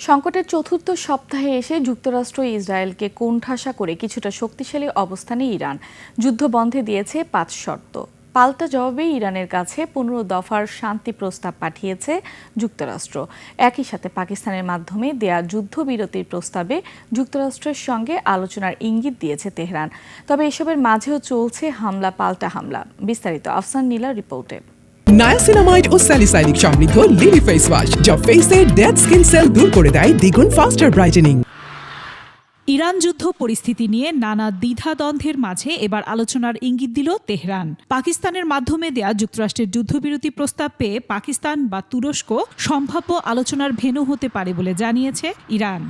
সংকটের চতুর্থ সপ্তাহে এসে যুক্তরাষ্ট্র ইসরায়েলকে কোণঠাসা করে কিছুটা শক্তিশালী অবস্থানে ইরান যুদ্ধ বন্ধে দিয়েছে ৫ শর্ত। পাল্টা জবাবে ইরানের কাছে ১৫ দফার শান্তি প্রস্তাব পাঠিয়েছে যুক্তরাষ্ট্র। একই সাথে পাকিস্তানের মাধ্যমে দেয়া যুদ্ধবিরতির প্রস্তাবে যুক্তরাষ্ট্রের সঙ্গে আলোচনার ইঙ্গিত দিয়েছে তেহরান। তবে এসবের মাঝেও চলছে হামলা পাল্টা হামলা। বিস্তারিত আফসান নীলার রিপোর্টে। নায়াসিনামাইড ও স্যালিসাইলিক সমৃদ্ধ লিলি ফেস ওয়াশ যা ফেসের ডেড স্কিন সেল দূর করে দেয় দ্বিগুণ ফাস্টার ব্রাইটেনিং। ইরান যুদ্ধ পরিস্থিতি নিয়ে নানা দ্বিধাদ্বন্দ্বের মাঝে এবার আলোচনার ইঙ্গিত দিল তেহরান। পাকিস্তানের মাধ্যমে দেয়া যুক্তরাষ্ট্রের যুদ্ধবিরতি প্রস্তাব পেয়ে পাকিস্তান বা তুরস্ক সম্ভাব্য আলোচনার ভেন্যু হতে পারে বলে জানিয়েছে ইরান।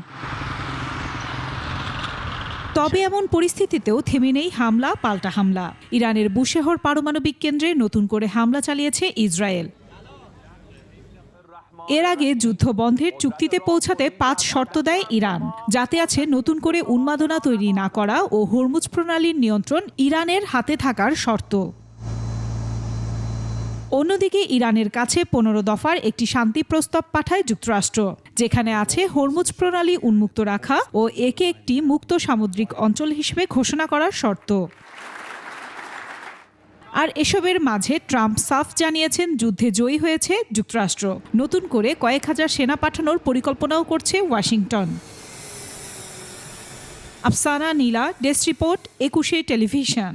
তবে এমন পরিস্থিতিতেও থেমে নেই হামলা পাল্টা হামলা। ইরানের বুশেহর পারমাণবিক কেন্দ্রে নতুন করে হামলা চালিয়েছে ইসরায়েল। এর আগে যুদ্ধ বন্ধের চুক্তিতে পৌঁছাতে ৫ শর্ত দেয় ইরান, যাতে আছে নতুন করে উন্মাদনা তৈরি না করা ও হরমুজ প্রণালীর নিয়ন্ত্রণ ইরানের হাতে থাকার শর্ত। অন্যদিকে ইরানের কাছে ১৫ দফার একটি শান্তি প্রস্তাব পাঠায় যুক্তরাষ্ট্র, যেখানে আছে হরমুজ প্রণালী উন্মুক্ত রাখা ও একে একটি মুক্ত সামুদ্রিক অঞ্চল হিসেবে ঘোষণা করার শর্ত। আর এসবের মাঝে ট্রাম্প সাফ জানিয়েছেন যুদ্ধে জয়ী হয়েছে যুক্তরাষ্ট্র। নতুন করে কয়েক হাজার সেনা পাঠানোর পরিকল্পনাও করছে ওয়াশিংটন। আফসানা নীলা, ডেস্ক রিপোর্ট, ২১ টেলিভিশন।